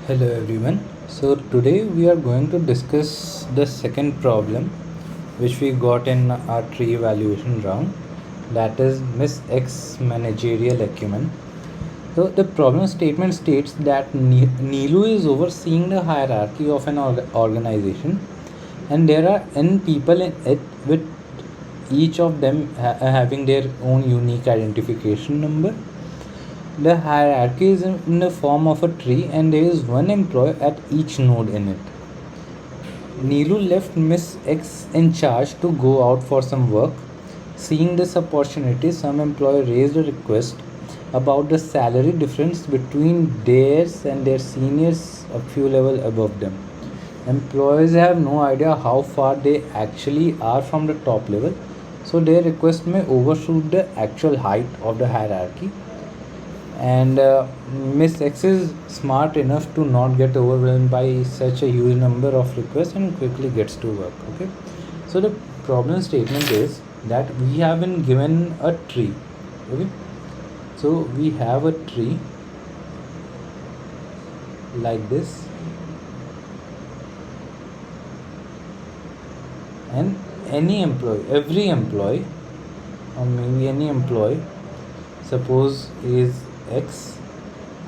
Hello everyone. So today we are going to discuss the second problem which we got in our tree evaluation round, that is Miss X managerial acumen. So the problem statement states that Neelu is overseeing the hierarchy of an organization, and there are n people in it with each of them having their own unique identification number. The hierarchy is in the form of a tree, and there is one employee at each node in it. Neelu left Miss X in charge to go out for some work. Seeing this opportunity, some employee raised a request about the salary difference between theirs and their seniors a few levels above them. Employees have no idea how far they actually are from the top level, so their request may overshoot the actual height of the hierarchy. And Miss X is smart enough to not get overwhelmed by such a huge number of requests and quickly gets to work. Okay, so the problem statement is that we have been given a tree. Okay, so we have a tree like this, and every employee, or maybe any employee, suppose is X,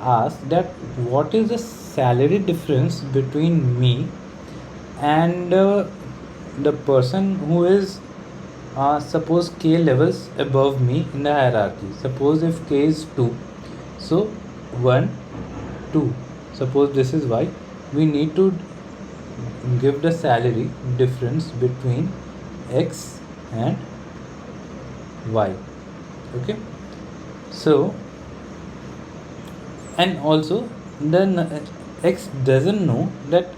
asks that what is the salary difference between me and the person who is suppose K levels above me in the hierarchy. Suppose if K is 2, so 1, 2. Suppose this is Y. We need to give the salary difference between X and Y. Okay, so and also then X doesn't know that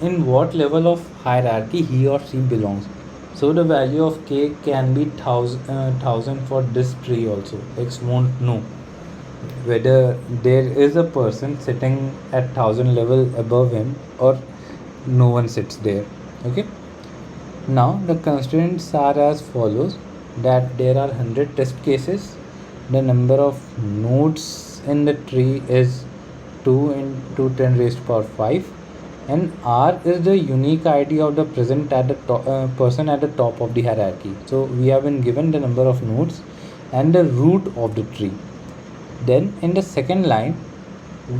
in what level of hierarchy he or she belongs, so the value of K can be thousand for this tree also. X won't know whether there is a person sitting at 1000 level above him or no one sits there. Okay, now the constraints are as follows: that there are 100 test cases, the number of nodes in the tree is 2 into 10 raised to power 5, and R is the unique ID of the present at the person at the top of the hierarchy. So we have been given the number of nodes and the root of the tree. Then in the second line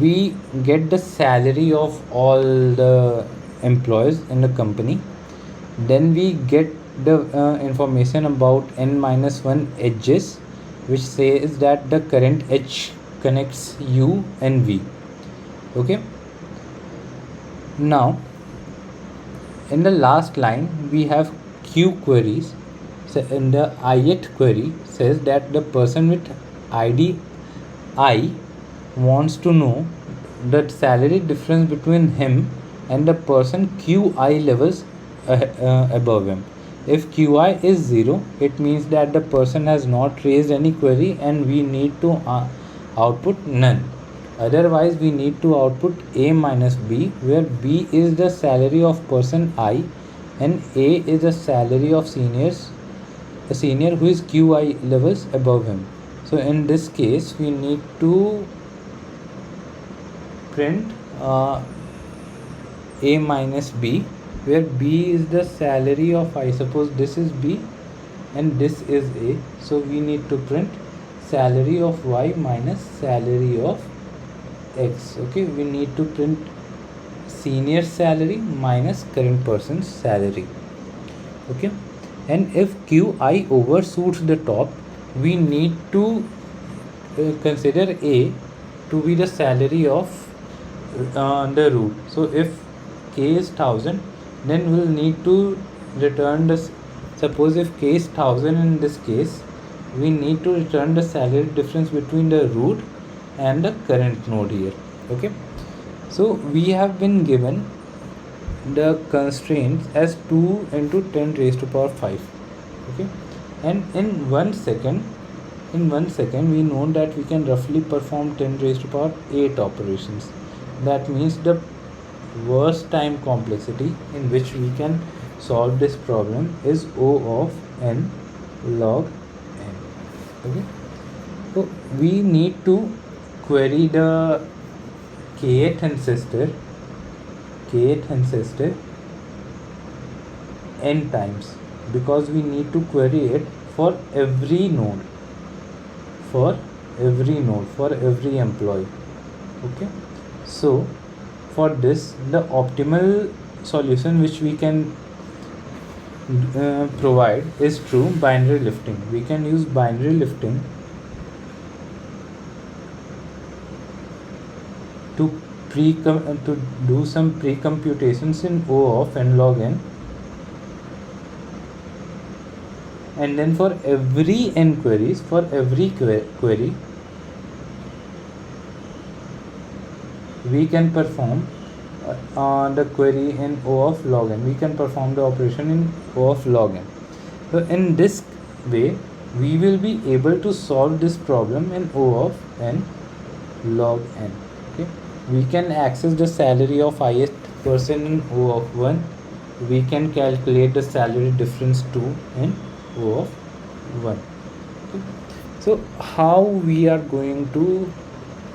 we get the salary of all the employees in the company. Then we get the information about n minus 1 edges, which says that the current edge connects U and V. Okay, now in the last line we have Q queries. So in the ith query says that the person with ID I wants to know the salary difference between him and the person QI levels above him. If QI is 0, it means that the person has not raised any query and we need to output none. Otherwise, we need to output A minus B, where B is the salary of person I and A is the salary of a senior who is QI levels above him. So in this case, we need to print A minus B, where B is the salary of I. Suppose this is B and this is A, so we need to print salary of Y minus salary of X. Okay, we need to print senior salary minus current person's salary. Okay, and if QI overshoots the top, we need to consider A to be the salary of the root. So if K is 1000, then we'll need to return this. Suppose if K is 1000 in this case, we need to return the salary difference between the root and the current node here. Okay, so we have been given the constraints as 2 into 10 raised to power 5. Okay, and in 1 second we know that we can roughly perform 10 raised to power 8 operations. That means the worst time complexity in which we can solve this problem is O of n log n. Okay, so we need to query the K kth ancestor n times, because we need to query it for every node, for every employee. Okay, so for this, the optimal solution which we can provide is through binary lifting. We can use binary lifting to to do some pre-computations in O of n log n, and then for every n queries, for every query, we can perform the query in O of log n. We can perform the operation in O of log n. So in this way, we will be able to solve this problem in O of n log n. Okay, we can access the salary of highest person in O of 1. We can calculate the salary difference 2 in O of 1. Okay, so how we are going to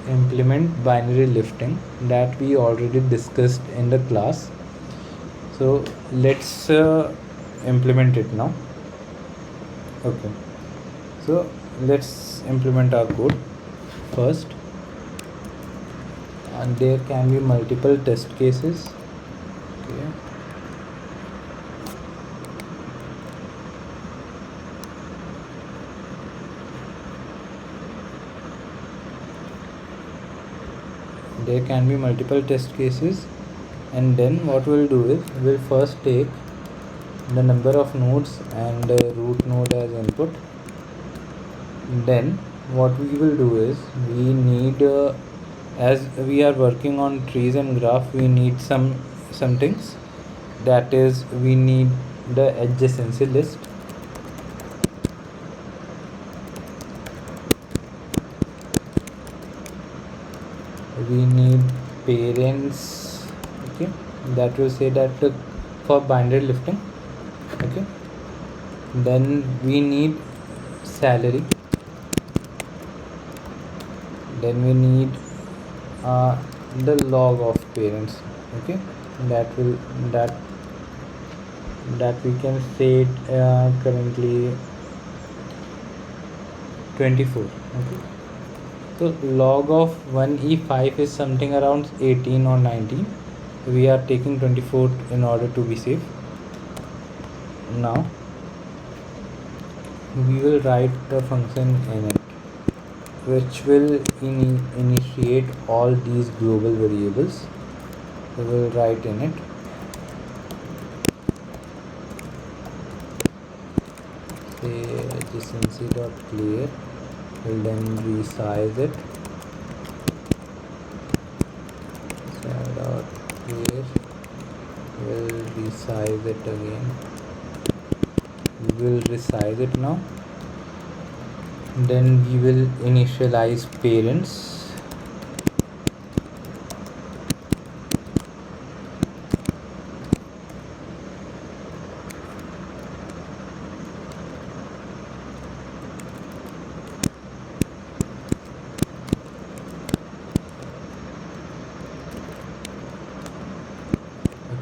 implement binary lifting, that we already discussed in the class. So let's implement it now. Okay, so let's implement our code first, and there can be multiple test cases. Okay, there can be multiple test cases, and then what we'll do is we'll first take the number of nodes and root node as input. Then what we will do is we need as we are working on trees and graph, we need some things, that is we need the adjacency list, we need parents. Okay, that will say that for binary lifting. Okay, then we need salary, then we need the log of parents. Okay, that we can say it currently 24. Okay, so log of 1e5 is something around 18 or 19. We are taking 24 in order to be safe. Now we will write the function init, which will initiate all these global variables. So we will write init, say adjacency dot clear, will then resize it, dot clear, will resize it again. We will resize it now. Then we will initialize parents.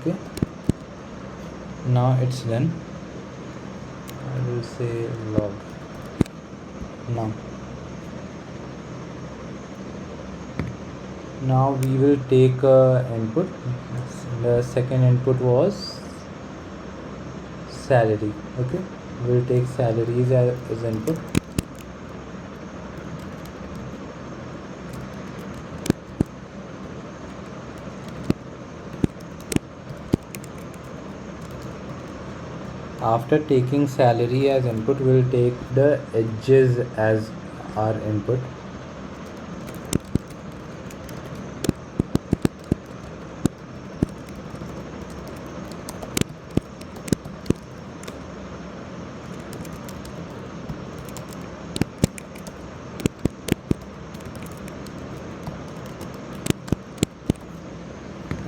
Okay, now it's done. I will say log. Now we will take input. The second input was salary. Okay, we'll take salaries as input. After taking salary as input, we'll take the edges as our input.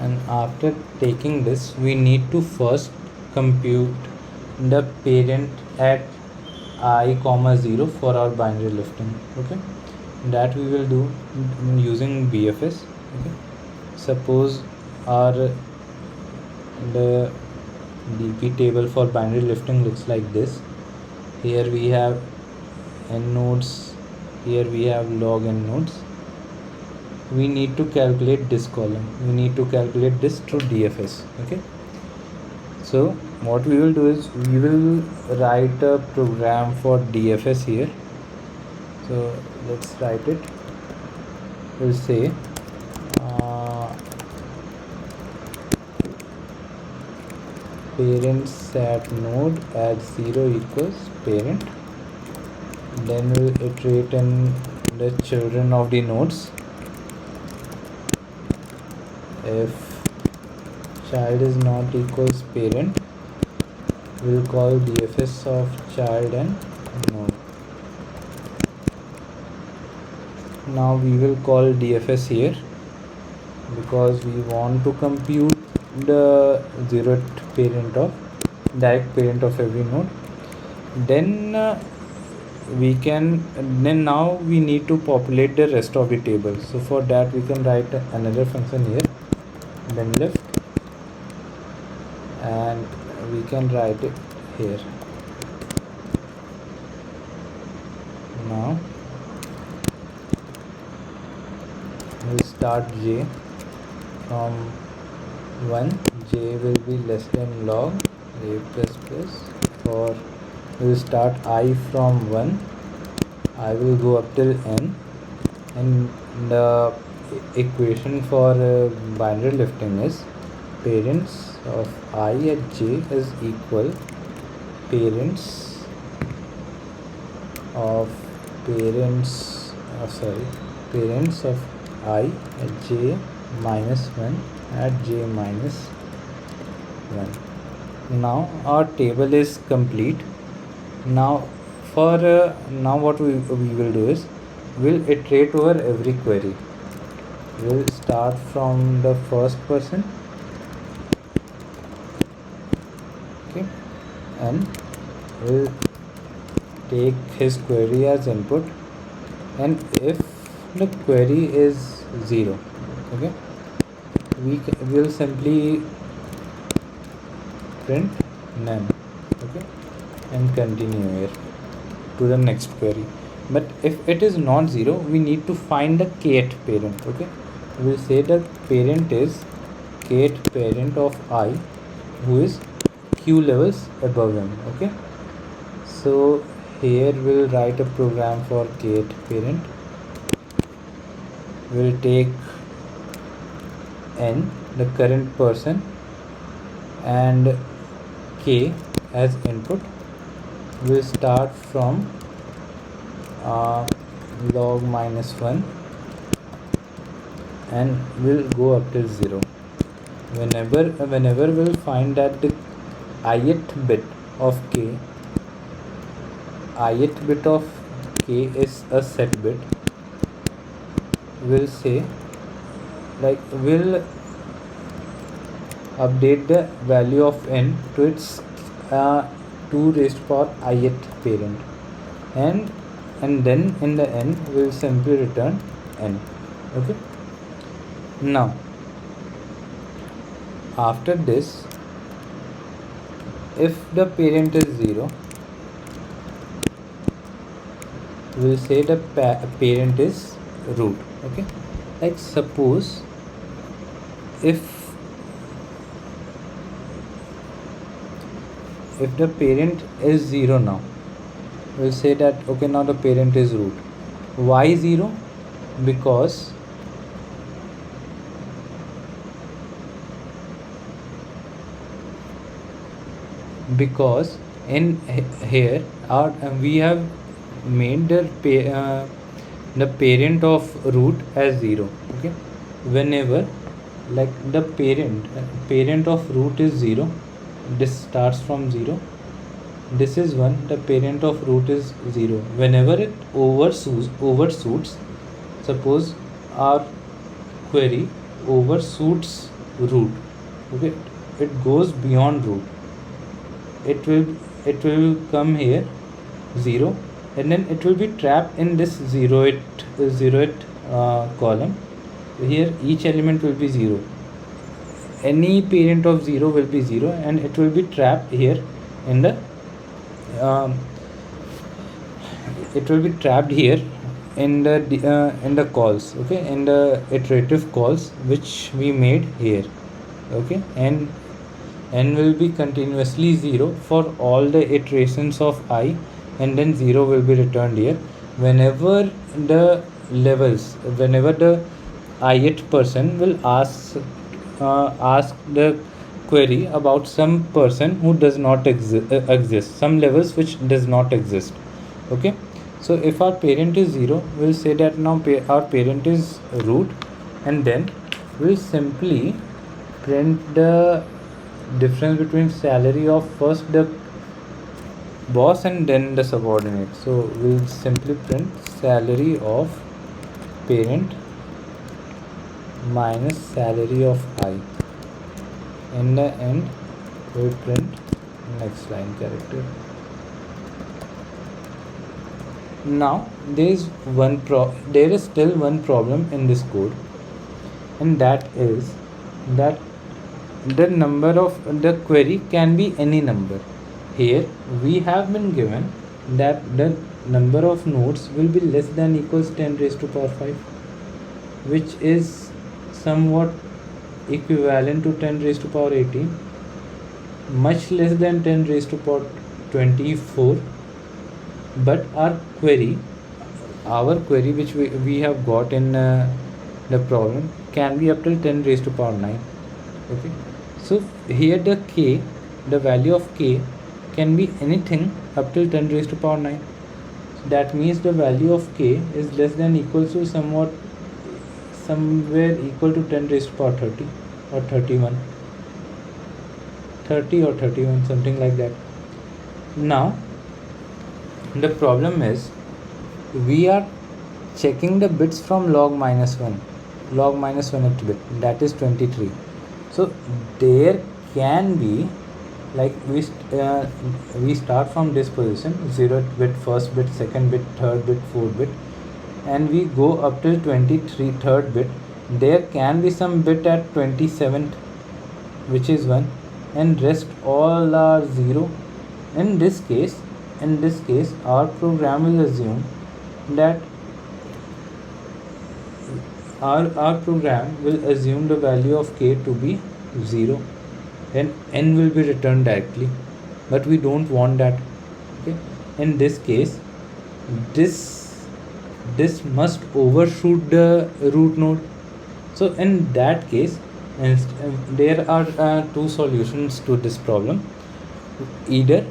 And after taking this, we need to first compute the parent at I comma 0 for our binary lifting. Okay, that we will do using BFS. Okay, suppose our the DP table for binary lifting looks like this. Here we have n nodes, here we have log n nodes. We need to calculate this column, we need to calculate this through DFS. Okay, so what we will do is we will write a program for DFS here. So let's write it. We'll say parent sat node at 0 equals parent. Then we'll iterate in the children of the nodes. If child is not equals parent, we'll call DFS of child and node. Now we will call DFS here because we want to compute the zeroth parent of direct parent of every node. Then now we need to populate the rest of the table. So for that we can write another function here, then lift, and we can write it here. Now we'll start j from 1. J will be less than log a plus plus. For we'll start I from 1. I will go up till n, and the equation for binary lifting is parents of I at j is equal parents of I at j minus 1 at j minus 1. Now our table is complete. Now now what we will do is we'll iterate over every query. We'll start from the first person, okay, and we'll take his query as input, and if the query is 0, okay, we'll simply print none, okay, and continue here to the next query. But if it is not 0, we need to find the kth parent. Okay, we'll say the parent is kth parent of I who is q levels above him. Okay, so here we'll write a program for kth parent. We'll take n, the current person, and k as input. We'll start from log minus 1 and we'll go up till 0. Whenever we'll find that the ith bit of k is a set bit, we'll say, like, we'll update the value of n to its 2 raised to power ith parent, and then in the end we'll simply return n. Okay, now after this, if the parent is 0, we'll say the parent is root. Okay, like suppose if the parent is 0 now, we'll say that okay, now the parent is root. Why 0? Because in here we have made the parent of root as 0. Okay, whenever like the parent of root is 0, this starts from 0, this is 1, the parent of root is 0. Whenever it overshoots, suppose our query overshoots root, okay, it goes beyond root, it will come here 0, and then it will be trapped in this zeroth column. here each element will be 0. Any parent of 0 will be 0, and it will be trapped here in the um, it will be trapped here in the calls, okay, in the iterative calls which we made here, okay, and n will be continuously 0 for all the iterations of I, and then 0 will be returned here whenever the whenever the ith person will ask the query about some person who does not exist, some levels which does not exist, okay. So if our parent is 0, we'll say that now our parent is root, and then we'll simply print the difference between salary of first the boss and then the subordinate. So we'll simply print salary of parent minus salary of I. In the end, we'll print next line character. Now there is still one problem in this code, and that is that the number of the query can be any number. Here we have been given that the number of nodes will be less than equals 10 raised to power 5, which is somewhat equivalent to 10 raised to power 18, much less than 10 raised to power 24. But our query which we have got in the problem can be up till 10 raised to power 9, okay. So here the value of k can be anything up till 10 raised to power 9. So that means the value of k is less than equal to somewhere equal to 10 raised to power 30 or 31, 30 or 31, something like that. Now the problem is we are checking the bits from log minus 1th bit, that is 23. So there can be, like, we start from this position, 0th bit, 1st bit, 2nd bit, 3rd bit, 4th bit, and we go up till 23 3rd bit. There can be some bit at 27th which is 1, and rest all are 0. In this case our program will assume that our program will assume the value of k to be 0, and n will be returned directly, but we don't want that, okay. In this case, this must overshoot the root node. So in that case, there are two solutions to this problem. Either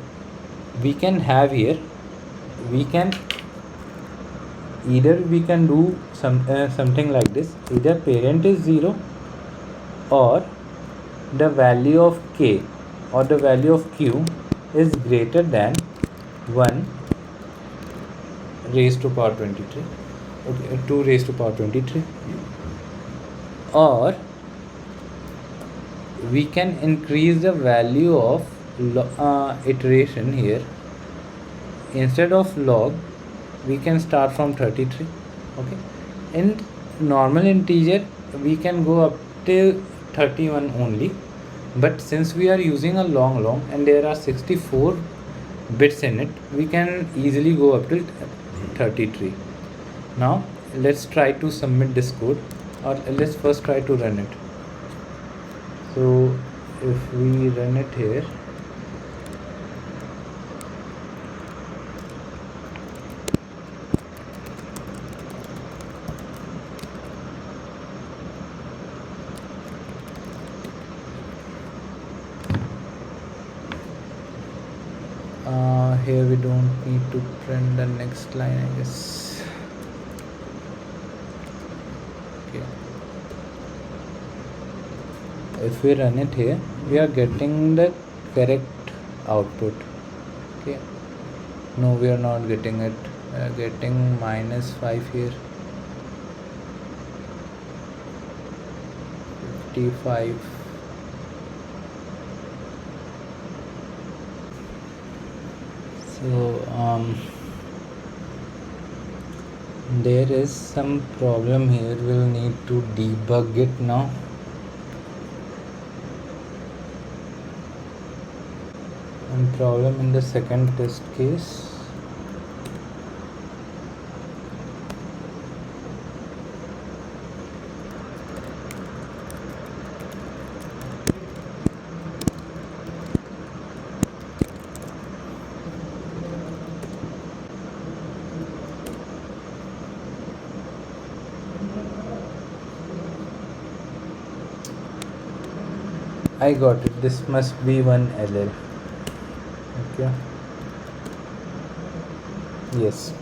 we can have here we can do something like this: either parent is 0, or the value of k or the value of q is greater than 1 raised to power 23, okay, 2 raised to power 23, or we can increase the value of iteration here. Instead of log, we can start from 33, okay. In normal integer we can go up till 31 only, but since we are using a long and there are 64 bits in it, we can easily go up till 33. Now let's try to submit this code, or let's first try to run it. So if we run it here, here we don't need to print the next line, I guess. Okay. If we run it here, we are getting the correct output, okay. No, we are not getting it. We are getting -5 here, 55. So There is some problem here, we'll need to debug it now. And problem in the second test case. I got it. This must be one LL. Okay. Yes.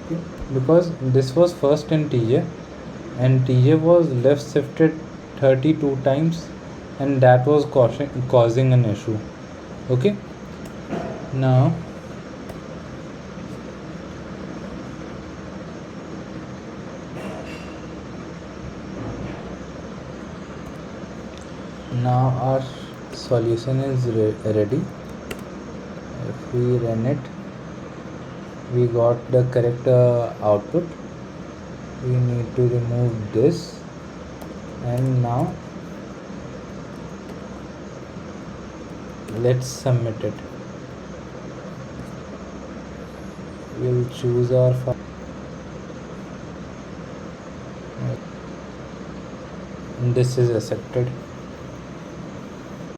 Okay. Because this was first in TJ and TJ was left shifted 32 times and that was causing an issue. Okay. Now our solution is ready. If we run it, we got the correct output. We need to remove this, and now let's submit it. We'll choose our file. This is accepted.